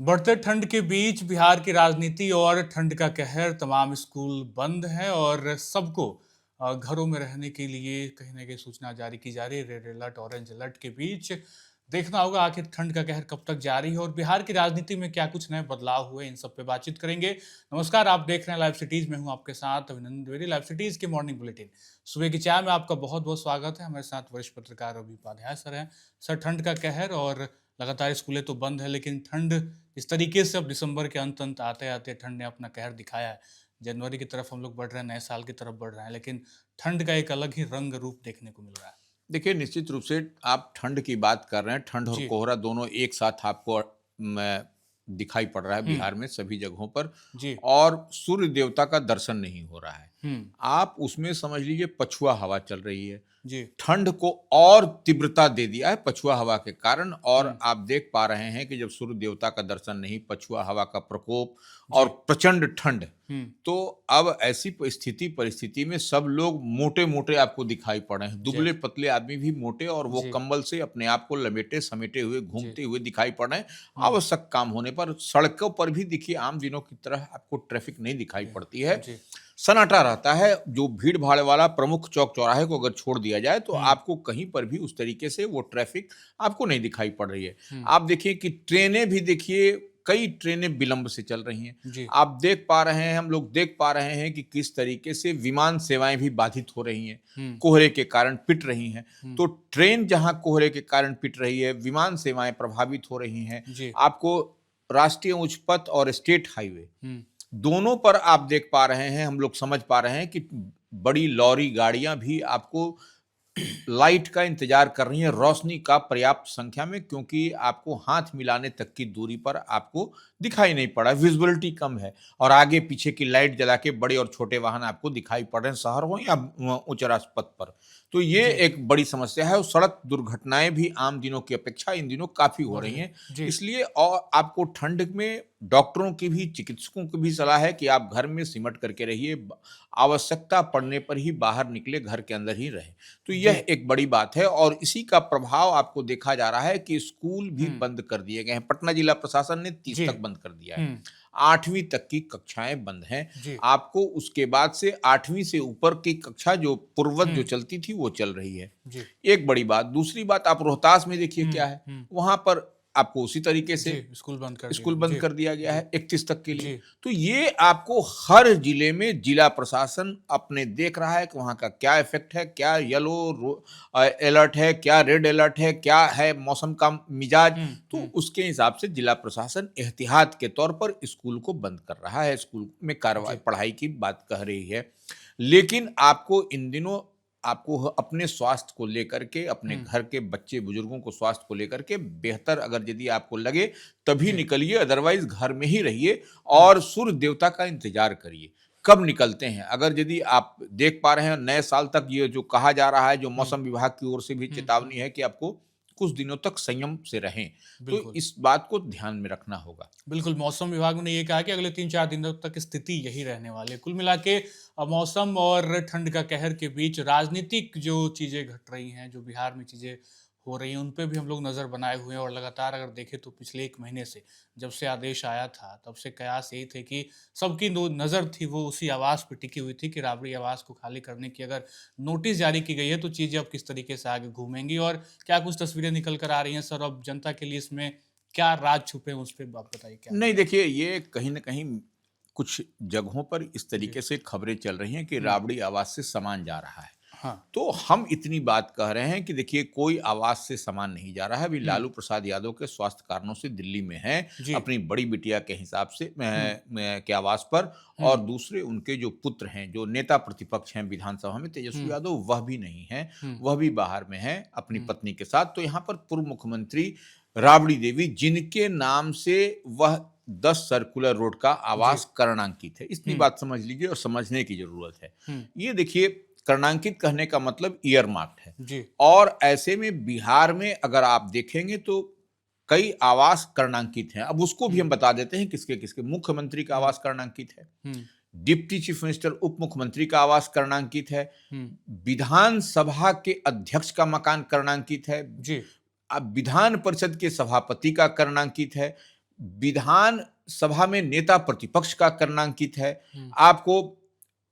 बढ़ते ठंड के बीच बिहार की राजनीति और ठंड का कहर। तमाम स्कूल बंद हैं और सबको घरों में रहने के लिए कहीं ना कहीं सूचना जारी की जा रही है। रेड अलर्ट, ऑरेंज अलर्ट के बीच देखना होगा आखिर ठंड का कहर कब तक जारी है और बिहार की राजनीति में क्या कुछ नए बदलाव हुए, इन सब पे बातचीत करेंगे। नमस्कार, आप देख रहे हैं लाइव सिटीज में हूं आपके साथ अभिनंदन द्विवेदी। लाइव सिटीज के मॉर्निंग बुलेटिन सुबह की चाय में आपका बहुत बहुत स्वागत है। हमारे साथ वरिष्ठ पत्रकार रवि उपाध्याय सर हैं। सर, ठंड का कहर और लगातार स्कूलें तो बंद है, लेकिन ठंड इस तरीके से अब दिसंबर के अंत आते आते ठंड ने अपना कहर दिखाया है। जनवरी की तरफ हम लोग बढ़ रहे हैं, नए साल की तरफ बढ़ रहे हैं, लेकिन ठंड का एक अलग ही रंग रूप देखने को मिल रहा है। देखिए, निश्चित रूप से आप ठंड की बात कर रहे हैं। ठंड और जी। कोहरा दोनों एक साथ आपको दिखाई पड़ रहा है हम्म। बिहार में सभी जगहों पर। जी। और सूर्य देवता का दर्शन नहीं हो रहा है। हम्म। आप उसमें समझ लीजिए पछुआ हवा चल रही है। जी। ठंड को और तीव्रता दे दिया है पछुआ हवा के कारण। और हम्म। आप देख पा रहे हैं कि जब सूर्य देवता का दर्शन नहीं, पछुआ हवा का प्रकोप जी। और प्रचंड ठंड, हम्म। तो अब ऐसी परिस्थिति में सब लोग मोटे मोटे आपको दिखाई पड़ रहे हैं। जी। दुबले पतले आदमी भी मोटे, और वो जी। कंबल से अपने आप को लपेटे समेटे हुए जी। घूमते हुए दिखाई पड़ रहे हैं। हम्म। आवश्यक काम होने पर सड़कों पर भी देखिए आम दिनों की तरह आपको ट्रैफिक नहीं दिखाई जी। पड़ती है। जी। सन्नाटा रहता है। जो भीड़ भाड़ वाला प्रमुख चौक चौराहे को अगर छोड़ दिया जाए तो हम्म। आपको कहीं पर भी उस तरीके से वो ट्रैफिक आपको नहीं दिखाई पड़ रही है। हम्म। आप देखिए कि ट्रेनें भी देखिए, कई ट्रेनें विलंब से चल रही हैं। जी। आप देख पा रहे हैं, हम लोग देख पा रहे हैं कि किस तरीके से विमान सेवाएं भी बाधित हो रही हैं, हम्म। कोहरे के कारण पिट रही हैं। हम्म। तो ट्रेन जहां कोहरे के कारण पिट रही है, विमान सेवाएं प्रभावित हो रही हैं। जी। आपको राष्ट्रीय उच्च पथ और स्टेट हाईवे हम्म। दोनों पर आप देख पा रहे हैं, हम लोग समझ पा रहे हैं कि बड़ी लॉरी गाड़ियां भी आपको लाइट का इंतजार कर रही हैं, रोशनी का पर्याप्त संख्या में, क्योंकि आपको हाथ मिलाने तक की दूरी पर आपको दिखाई नहीं पड़ा, विजिबिलिटी कम है। और आगे पीछे की लाइट जला के बड़े और छोटे वाहन आपको दिखाई पड़ रहे हैं, शहर हो या उच्च राजपथ पर। तो ये जी। एक बड़ी समस्या है। और सड़क दुर्घटनाएं भी आम दिनों की अपेक्षा इन दिनों काफी हो बढ़ रही गई। हैं। जी। इसलिए और आपको ठंड में डॉक्टरों की भी, चिकित्सकों की भी सलाह है कि आप घर में सिमट करके रहिए, आवश्यकता पड़ने पर ही बाहर निकले, घर के अंदर ही रहे। तो जी। यह एक बड़ी बात है। और इसी का प्रभाव आपको देखा जा रहा है कि स्कूल भी हम्म। बंद कर दिए गए हैं। पटना जिला प्रशासन ने 30 जी। तक बंद कर दिया है। हम्म। 8वीं तक की कक्षाएं बंद हैं। जी। आपको उसके बाद से 8वीं से ऊपर की कक्षा जो पूर्ववत जो हम्म। चलती थी वो चल रही है। जी। एक बड़ी बात। दूसरी बात, आप रोहतास में देखिए हम्म। क्या है। हम्म। वहां पर आपको उसी तरीके से जी, स्कूल बंद कर दिया। स्कूल बंद जी। कर दिया गया जी। है 31 तक के लिए। जी। तो ये आपको हर जिले में जिला प्रशासन अपने देख रहा है कि वहां का क्या इफेक्ट है, क्या येलो अलर्ट है, क्या रेड अलर्ट है, क्या है मौसम का मिजाज। हम्म। तो हम्म। उसके हिसाब से जिला प्रशासन एहतियात के तौर पर स्कूल को बंद कर रहा है, स्कूल में कार्रवाई जी। पढ़ाई की बात कह रही है। लेकिन आपको इन दिनों आपको अपने स्वास्थ्य को लेकर के, अपने हम्म। घर के बच्चे बुजुर्गों को स्वास्थ्य को लेकर के बेहतर अगर यदि आपको लगे तभी जी। निकलिए, अदरवाइज घर में ही रहिए। हम्म। और सूर्य देवता का इंतजार करिए कब निकलते हैं। अगर यदि आप देख पा रहे हैं नए साल तक ये जो कहा जा रहा है, जो हम्म। मौसम विभाग की ओर से भी हम्म। चेतावनी है कि आपको कुछ दिनों तक संयम से रहें, तो बिल्कुल। इस बात को ध्यान में रखना होगा। बिल्कुल, मौसम विभाग ने ये कहा कि अगले 3-4 दिनों तक स्थिति यही रहने वाली है। कुल मिला के मौसम और ठंड का कहर के बीच राजनीतिक जो चीज़ें घट रही हैं, जो बिहार में चीज़ें हो रही हैं, उन पे भी हम लोग नज़र बनाए हुए हैं और लगातार अगर देखें तो पिछले 1 महीने से जब से आदेश आया था, तब से कयास यही थे कि सबकी नो नज़र थी वो उसी आवास पे टिकी हुई थी कि राबड़ी आवास को खाली करने की अगर नोटिस जारी की गई है, तो चीज़ें अब किस तरीके से आगे घूमेंगी और क्या कुछ तस्वीरें निकल कर आ रही हैं सर, अब जनता के लिए इसमें क्या राज छुपे हैं, उस पे आप बताइए क्या? नहीं, देखिए, ये कहीं न कहीं कुछ जगहों पर इस जी। तरीके से खबरें चल रही हैं कि हुँ। राबड़ी आवास से सामान जा रहा है। हाँ। तो हम इतनी बात कह रहे हैं कि देखिए, कोई आवास से सामान नहीं जा रहा है। अभी हुँ। लालू प्रसाद यादव के स्वास्थ्य कारणों से दिल्ली में हैं, जी। अपनी बड़ी बिटिया के हिसाब से हुँ। के आवास पर। हुँ। और दूसरे उनके जो पुत्र हैं, जो नेता प्रतिपक्ष हैं विधानसभा में, तेजस्वी हुँ। यादव, वह भी नहीं हैं। हुँ। वह भी बाहर में हैं अपनी हुँ। पत्नी के साथ। तो यहाँ पर पूर्व मुख्यमंत्री राबड़ी देवी, जिनके नाम से वह 10 सर्कुलर रोड का जी। आवास कर्णांकित है, इतनी हुँ। बात समझ लीजिए और समझने की जरूरत है। हुँ। ये देखिए, कर्णांकित कहने का मतलब ईयर मार्क्ड है। जी। और ऐसे में बिहार में अगर आप देखेंगे तो कई आवास कर्णांकित हैं। अब उसको भी हुँ। हम बता देते हैं किसके किसके। मुख्यमंत्री का हुँ। आवास कर्णांकित है, हुँ। डिप्टी चीफ मिनिस्टर उप मुख्यमंत्री का आवास कर्णांकित है, हुँ। विधानसभा के अध्यक्ष का मकान कर्णांकित है, जी। अब विधान परिषद के सभापति का कर्णांकित है, विधान सभा में नेता प्रतिपक्ष का करना अंकित है, हम्म, आपको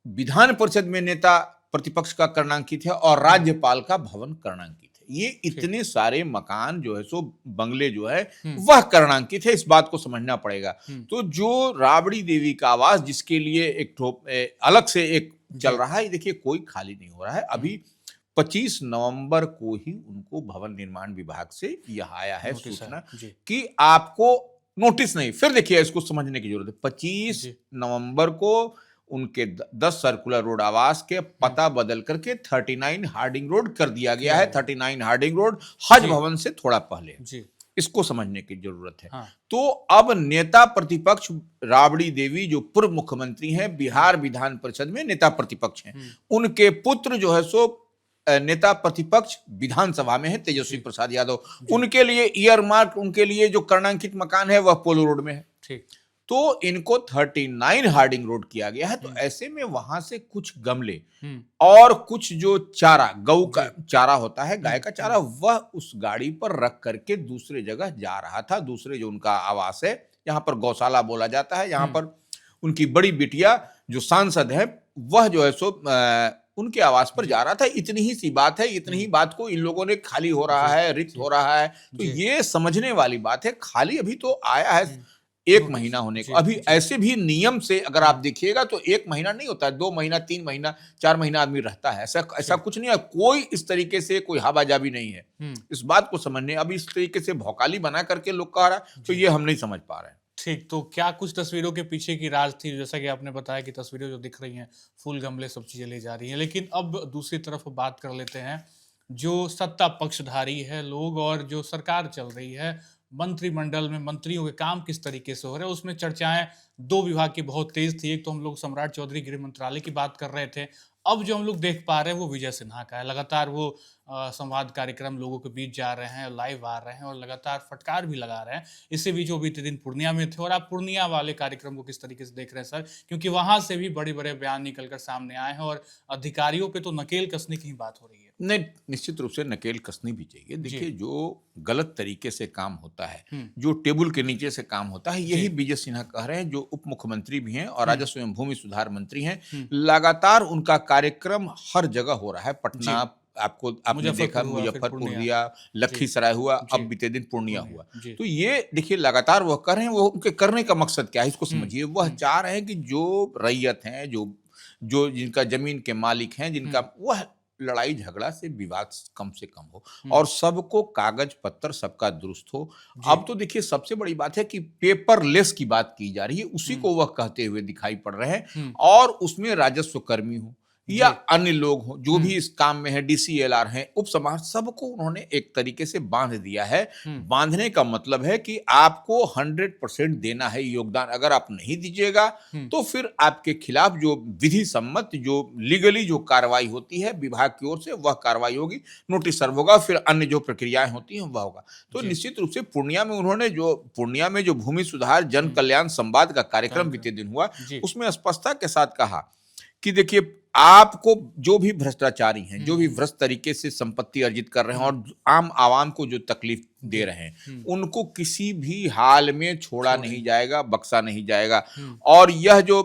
विधान परिषद में नेता प्रतिपक्ष का करना अंकित है और राज्यपाल का भवन करणांकित है। ये ठीक। इतने सारे मकान जो है सो बंगले जो है हम्म, वह करणांकित है, इस बात को समझना पड़ेगा। हम्म, तो जो राबड़ी देवी का आवास जिसके लिए एक अलग से एक चल जी, रहा है, देखिए कोई खाली नहीं हो रहा है। अभी 25 नवंबर को ही उनको भवन निर्माण विभाग से यह आया है नोटिस सूचना है जी। कि आपको नोटिस नहीं, फिर देखिए इसको समझने की जरूरत है। 25 जी। नवंबर को उनके 10 सर्कुलर रोड आवास के पता बदल करके 39 हार्डिंग रोड कर दिया गया किया है। गया। 39 हार्डिंग रोड हज जी। भवन से थोड़ा पहले है। जी। इसको समझने की जरूरत है। हाँ। तो अब नेता प्रतिपक्ष राबड़ी देवी जो पूर्व मुख्यमंत्री हैं, बिहार विधान परिषद में नेता प्रतिपक्ष हैं, उनके पुत्र जो है सो नेता प्रतिपक्ष विधानसभा में है, तेजस्वी जी। प्रसाद यादव। जी। उनके लिए ईयरमार्क, उनके लिए जो कर्णांकित मकान है वह पोलो रोड में है। ठीक। तो इनको 39 हार्डिंग रोड किया गया है। तो ऐसे में वहां से कुछ गमले हम्म, और कुछ जो चारा, गऊ का जी। चारा होता है, गाय का चारा, वह उस गाड़ी पर रख करके दूसरे जगह जा रहा था। दूसरे जो उनका आवास है, यहाँ पर गौशाला बोला जाता है, यहाँ पर उनकी बड़ी बिटिया जो सांसद है वह जो है सो उनके आवास पर जी। जा रहा था। इतनी ही सी बात है, इतनी ही बात को इन लोगों ने खाली हो रहा जी। है, रिक्त जी। हो रहा है, तो जी। ये समझने वाली बात है। खाली अभी तो आया है एक नोटिस। महीना होने को। जी। अभी जी। ऐसे भी नियम से अगर आप देखिएगा तो एक महीना नहीं होता है, 2 महीना, 3 महीना, 4 महीना आदमी रहता है। ऐसा ऐसा कुछ नहीं है। कोई इस तरीके से कोई हवाजाबी नहीं है। इस बात को समझने, अभी इस तरीके से भौकाली बना करके लोग कह रहा है, तो जी। ये हम नहीं समझ पा रहे हैं। ठीक, तो क्या कुछ तस्वीरों के पीछे की राज थी? जैसा कि आपने बताया कि तस्वीरें जो दिख रही हैं, फूल गमले सब चीज़ें ले जा रही हैं। लेकिन अब दूसरी तरफ बात कर लेते हैं, जो सत्ता पक्षधारी है लोग और जो सरकार चल रही है, मंत्रिमंडल में मंत्रियों के काम किस तरीके से हो रहे हैं, उसमें चर्चाएँ 2 विभाग की बहुत तेज़ थी। एक तो हम लोग सम्राट चौधरी गृह मंत्रालय की बात कर रहे थे। अब जो हम लोग देख पा रहे हैं वो विजय सिन्हा का है। लगातार वो संवाद कार्यक्रम लोगों के बीच जा रहे हैं, लाइव आ रहे हैं और लगातार फटकार भी लगा रहे हैं। इससे बीच वो बीते दिन पूर्णिया में थे और आप पूर्णिया वाले कार्यक्रम को किस तरीके से देख रहे हैं सर? क्योंकि वहाँ से भी बड़े-बड़े बयान निकल कर सामने आए हैं और अधिकारियों पे तो नकेल कसने की ही बात हो रही है। नहीं, निश्चित रूप से नकेल कसनी भी चाहिए। देखिए, जो गलत तरीके से काम होता है, जो टेबल के नीचे से काम होता है, यही विजय सिन्हा कह रहे हैं, जो उप मुख्यमंत्री भी हैं और राजस्व एवं भूमि सुधार मंत्री हैं। लगातार उनका कार्यक्रम हर जगह हो रहा है। पटना, आपने देखा, मुजफ्फरपुर हुआ, फिर मुजफ्फरपुर पूर्णिया। दिया, जी। लखीसराय हुआ, जी। अब बीते दिन पूर्णिया हुआ। जी। तो ये देखिए लगातार वह कर रहे हैं। वो उनके करने का मकसद क्या है, इसको समझिए। वह चाह रहे हैं कि जो रैयत हैं, जो जो जिनका जमीन के मालिक हैं, जिनका, वह लड़ाई झगड़ा से विवाद कम से कम हो और सबको कागज पत्र सबका दुरुस्त हो। अब तो देखिए सबसे बड़ी बात है कि पेपरलेस की बात की जा रही है, उसी को वह कहते हुए दिखाई पड़ रहे हैं। और उसमें राजस्व कर्मी हो या अन्य लोग हो, जो भी इस काम में है, डीसीएलआर हैं, उप समाज, सबको उन्होंने एक तरीके से बांध दिया है। बांधने का मतलब है कि आपको 100% देना है योगदान। अगर आप नहीं दीजिएगा तो फिर आपके खिलाफ जो विधि सम्मत, जो लीगली जो कार्रवाई होती है विभाग की ओर से, वह कार्रवाई होगी, नोटिस सर्व होगा, फिर अन्य जो प्रक्रियाएं होती हैं वह होगा। तो निश्चित रूप से पूर्णिया में जो भूमि सुधार जन कल्याण संवाद का कार्यक्रम बीते दिन हुआ, उसमें स्पष्टता के साथ कहा कि देखिए, आपको जो भी भ्रष्टाचारी हैं, जो भी भ्रष्ट तरीके से संपत्ति अर्जित कर रहे हैं और आम आवाम को जो तकलीफ दे रहे हैं, उनको किसी भी हाल में छोड़ा नहीं जाएगा, बख्शा नहीं जाएगा। और यह जो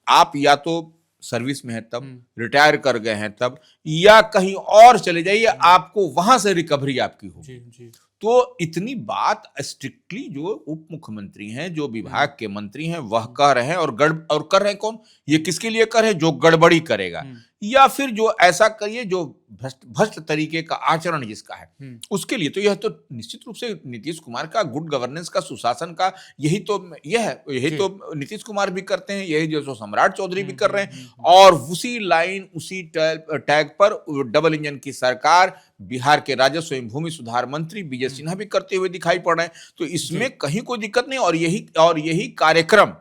आप या तो सर्विस में है तब, रिटायर कर गए हैं तब, या कहीं और चले जाइए, आपको वहां से रिकवरी आपकी होगी। तो इतनी बात स्ट्रिक्टली जो उप मुख्यमंत्री हैं, जो विभाग के मंत्री हैं, वह कह रहे हैं। और कर रहे हैं कौन? ये किसके लिए कर रहे हैं? जो गड़बड़ी करेगा या फिर जो ऐसा करिए जो भ्रष्ट तरीके का आचरण जिसका है, उसके लिए। तो यह तो निश्चित रूप से नीतीश कुमार का गुड गवर्नेंस का, सुशासन का, यही तो नीतीश कुमार भी करते हैं, यही जो सम्राट चौधरी भी कर रहे हैं। और उसी लाइन, उसी टैग पर डबल इंजन की सरकार, बिहार के राजस्व एवं भूमि सुधार मंत्री विजय सिन्हा भी करते हुए दिखाई पड़ रहे हैं। तो इसमें कहीं कोई दिक्कत नहीं। और यही कार्यक्रम,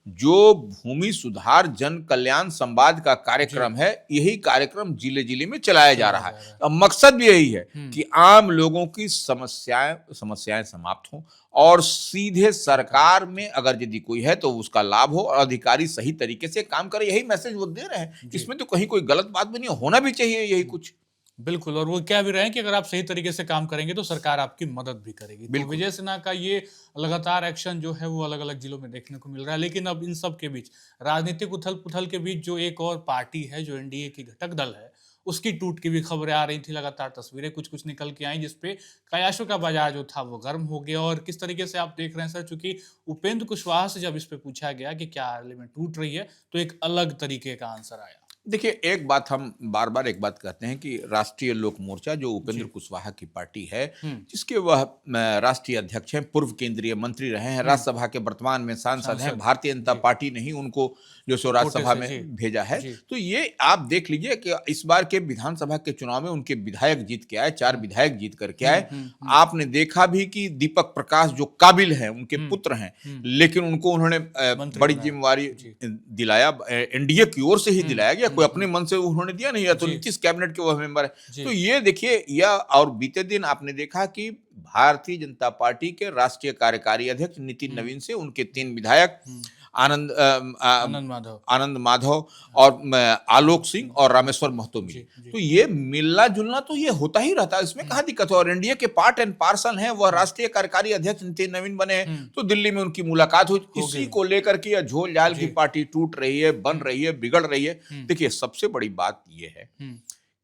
जो भूमि सुधार जन कल्याण संवाद का कार्यक्रम है, यही कार्यक्रम जिले जिले में चलाया जा रहा है। अब मकसद भी यही है कि आम लोगों की समस्याएं समाप्त हों और सीधे सरकार में अगर यदि कोई है तो उसका लाभ हो और अधिकारी सही तरीके से काम करे। यही मैसेज वो दे रहे हैं। इसमें तो कहीं कोई गलत बात भी नहीं, होना भी चाहिए यही कुछ। बिल्कुल, और वो कह भी रहे हैं कि अगर आप सही तरीके से काम करेंगे तो सरकार आपकी मदद भी करेगी। तो बिल्कुल। विजय सिन्हा का ये लगातार एक्शन जो है वो अलग-अलग जिलों में देखने को मिल रहा है। लेकिन अब इन सब के बीच, राजनीतिक उथल-पुथल के बीच जो एक और पार्टी है, जो एनडीए की घटक दल है, उसकी टूट की भी खबरें आ रही थी लगातार, तस्वीरें कुछ-कुछ निकल के आई जिसपे कयासों का बाज़ार जो था वो गर्म हो गया। और किस तरीके से आप देख रहे हैं सर, चूँकि उपेंद्र कुशवाहा से जब इस पे पूछा गया कि क्या पार्लियामेंट टूट रही है, तो एक अलग तरीके का आंसर आया। देखिए, एक बात हम बार-बार एक बात कहते हैं कि राष्ट्रीय लोक मोर्चा जो उपेंद्र जी। कुशवाहा की पार्टी है, हुँ, जिसके वह राष्ट्रीय अध्यक्ष हैं, पूर्व केंद्रीय मंत्री रहे हैं, हुँ। राज्यसभा के वर्तमान में सांसद हैं, सांसद, भारतीय जनता जी, पार्टी ने ही उनको जो सो कोटे राज्यसभा से, जी, में भेजा है। जी। तो ये आप देख लीजिए कि इस बार के विधानसभा के चुनाव में उनके विधायक जीत के आए, 4 हुँ, विधायक जीत कर के हुँ, आए। हुँ, हुँ, आपने देखा भी कि दीपक प्रकाश जो काबिल हैं, उनके हुँ, पुत्र हैं, हुँ, लेकिन उनको उन्होंने मंत्री बड़ी बनाया। ज़िम्मेवारी जी, दिलाया, एनडीए की ओर से ही हुँ, दिलाया गया, हुँ, कोई अपने हुँ, मन से उन्होंने दिया नहीं, या तो जी, नीतीश कैबिनेट के वह मेंबर है। तो जी, ये देखिए, या और बीते दिन आपने देखा कि भारतीय जनता पार्टी के राष्ट्रीय कार्यकारी अध्यक्ष नितिन हुँ, नवीन से उनके हुँ, 3 विधायक हुँ, आनंद आनंद माधव, आनंद माधव हाँ, और आलोक आलोक सिंह सिंह, और आलोक रामेश्वर सिंह, महतो मिले। जी, जी, तो ये मिलना-जुलना तो ये होता ही रहता है, इसमें हुँ, कहाँ दिक्कत है। और एनडीए के पार्ट एंड पार्सल हैं, वह हुँ, राष्ट्रीय कार्यकारी अध्यक्ष नितिन नवीन बने हैं, हुँ, तो दिल्ली में उनकी मुलाकात हुई। हो गए इसी भी, को लेकर के यह झोल-झाल की जी, पार्टी टूट रही है, बन हुँ, रही है, बिगड़ रही है। हुँ, देखिए, सबसे बड़ी बात ये है हुँ,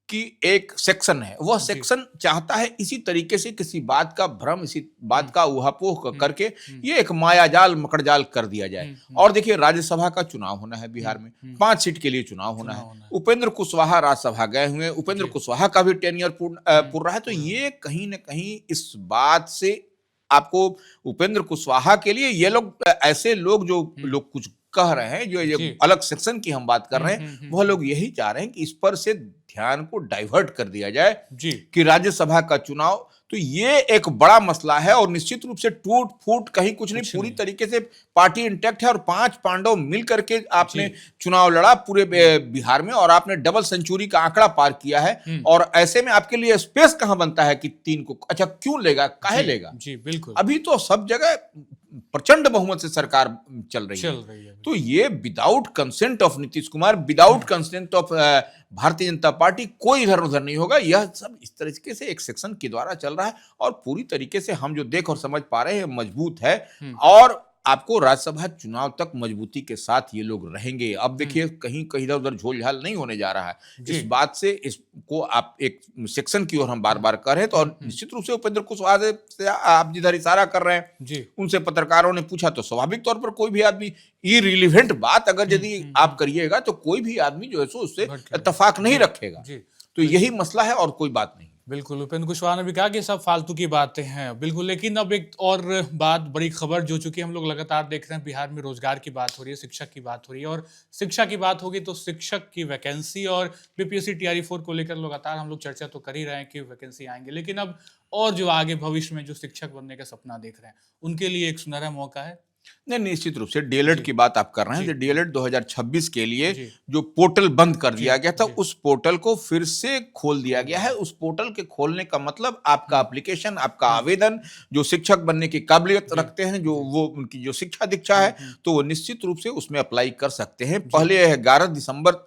कि एक सेक्शन है, वह जी, सेक्शन चाहता है इसी तरीके से किसी बात का भ्रम, इसी हुँ, बात का ऊहापोह हुँ, करके हुँ, ये एक मायाजाल, मकड़जाल कर दिया जाए। हुँ, हुँ, और देखिए, राज्यसभा का चुनाव होना है हुँ, बिहार में, हुँ, 5 सीट के लिए चुनाव होना है। चुनाव होना है, उपेंद्र कुशवाहा राज्यसभा गए हुए हैं, उपेंद्र जी, कुशवाहा का भी टेन्योर हुँ, पूर्ण रहा है, तो पूरा, ये कहीं न कहीं इस बात से आपको उपेंद्र कुशवाहा के लिए ये लोग ऐसे लोग जो हुँ, लोग कुछ कह रहे हैं, जो ये जी, अलग सेक्शन की हम बात कर हुँ, रहे हैं, हुँ, हुँ, वह हुँ, लोग यही चाह रहे हैं कि इस पर से ध्यान को डाइवर्ट कर दिया जाए जी, कि राज्यसभा का चुनाव, तो ये एक बड़ा मसला है। और निश्चित रूप से टूट-फूट कहीं कुछ नहीं, कुछ पूरी नहीं, तरीके से पार्टी इंटैक्ट है। और 5 पांडव मिल करके जी, आपने चुनाव लड़ा पूरे हुँ, बिहार में, और आपने डबल सेंचुरी का आंकड़ा पार किया है। हुँ, और ऐसे में आपके लिए स्पेस कहाँ बनता है कि 3 को अच्छा क्यों लेगा? काहे जी, लेगा? जी, बिल्कुल, अभी तो सब जगह प्रचंड बहुमत से सरकार चल रही चल है। रही है, तो बिल्कुल, ये without consent of Nitish Kumar, hmm, without consent of Bharatiya Janata party कोई इधर-उधर नहीं होगा। यह सब इस तरीके से एक सेक्शन के द्वारा चल रहा है, और पूरी तरीके से हम जो देख और समझ पा रहे हैं मजबूत है। हुँ, और आपको राज्यसभा चुनाव तक मजबूती के साथ ये लोग रहेंगे। अब हुँ, देखिए, कहीं इधर-उधर झोल-झाल नहीं होने जा रहा है। जी, इस बात से इसको आप एक सेक्शन की ओर हम हुँ, बार-बार कर रहे हैं, तो हुँ, और हुँ, निश्चित रूप से उपेंद्र कुशवाहा से आप जिधर इशारा कर रहे हैं, जी, उनसे पत्रकारों ने पूछा, तो स्वाभाविक तौर पर कोई भी आदमी इर्रिलेवेंट बात अगर हुँ, यदि हुँ, आप हुँ, करिएगा, तो कोई भी आदमी जो है सो उससे भड़केगा, इत्तेफाक नहीं जी, रखेगा। जी, तो यही बिल्कुल। मसला है और कोई बात नहीं। बिल्कुल, उपेंद्र कुशवाहा ने भी कहा कि सब फालतू की बातें हैं। बिल्कुल, लेकिन अब एक और बात, बड़ी खबर जो चूँकि हम लोग लगातार देख रहे हैं, बिहार में रोज़गार की बात हो रही है, शिक्षक की बात हो रही है, और शिक्षा की बात होगी तो शिक्षक की वैकेंसी और बीपीएससी टीआरई 4 को लेकर लगातार हम लोग चर्चा तो कर ही रहे हैं कि वैकेंसी आएँगे। लेकिन अब और जो आगे भविष्य में जो शिक्षक बनने का सपना देख रहे हैं, उनके लिए एक सुनहरा मौका है। नहीं, निश्चित रूप से डीएलएड जी, की बात आप कर रहे हैं, जी, तो जी, डीएलएड 2026 के लिए जी, जो पोर्टल बंद कर जी, दिया गया था, जी, उस पोर्टल को फिर से खोल दिया खोल गया दिया। है। उस पोर्टल के खोलने का मतलब आपका हुँ, एप्लीकेशन, आपका हुँ, आवेदन, जो शिक्षक बनने की काबिलियत जी, रखते हैं, जो जी, वो उनकी जो शिक्षा दीक्षा हुँ, है, हुँ, तो वो निश्चित रूप से उसमें अप्लाई कर सकते हैं। जी, पहले यह 11 दिसंबर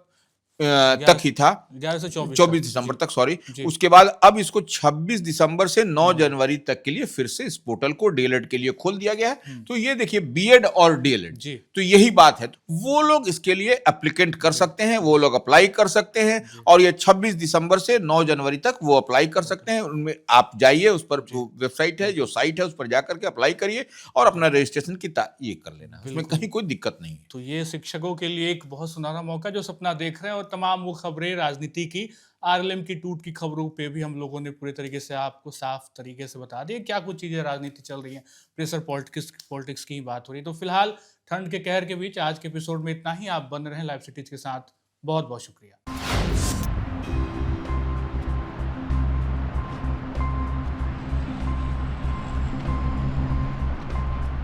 तक 11 ही था, 11 से 24 तक। 24 दिसंबर जी, तक, सॉरी। जी, उसके बाद अब इसको 26 दिसंबर से 9 9 जनवरी तक के लिए फिर से इस पोर्टल को डीएलएड के लिए खोल दिया गया है। हुँ, तो ये देखिए, बीएड और डीएलएड, जी, तो यही बात है। वो लोग इसके लिए एप्लीकेंट कर जी, सकते हैं, वो लोग अप्लाई कर सकते हैं। जी, और ये 26 दिसंबर से 9 जनवरी तक वो अप्लाई कर सकते हैं। उनमें आप जाइए, उस पर जी, जो वेबसाइट है, जी, जो साइट है, उस पर जाकर के अप्लाई करिए और जी, अपना रजिस्ट्रेशन की ये कर लेना, उसमें बिल्कुल। कहीं कोई दिक्कत नहीं है। तो ये शिक्षकों के लिए एक बहुत सुनहरा मौका, जो सपना देख रहे हैं। और तमाम वो खबरें राजनीति की, आरएलएम की टूट की खबरों पे भी हम लोगों ने पूरे तरीके से आपको साफ तरीके से बता दिया क्या कुछ चीज़ें राजनीति चल रही हैं, प्रेशर पॉलिटिक्स पॉलिटिक्स की बात हो रही है। तो फिलहाल ठंड के कहर के बीच आज के एपिसोड में इतना ही। आप बन रहे हैं लाइव सिटीज के साथ। बहुत बहुत शुक्रिया।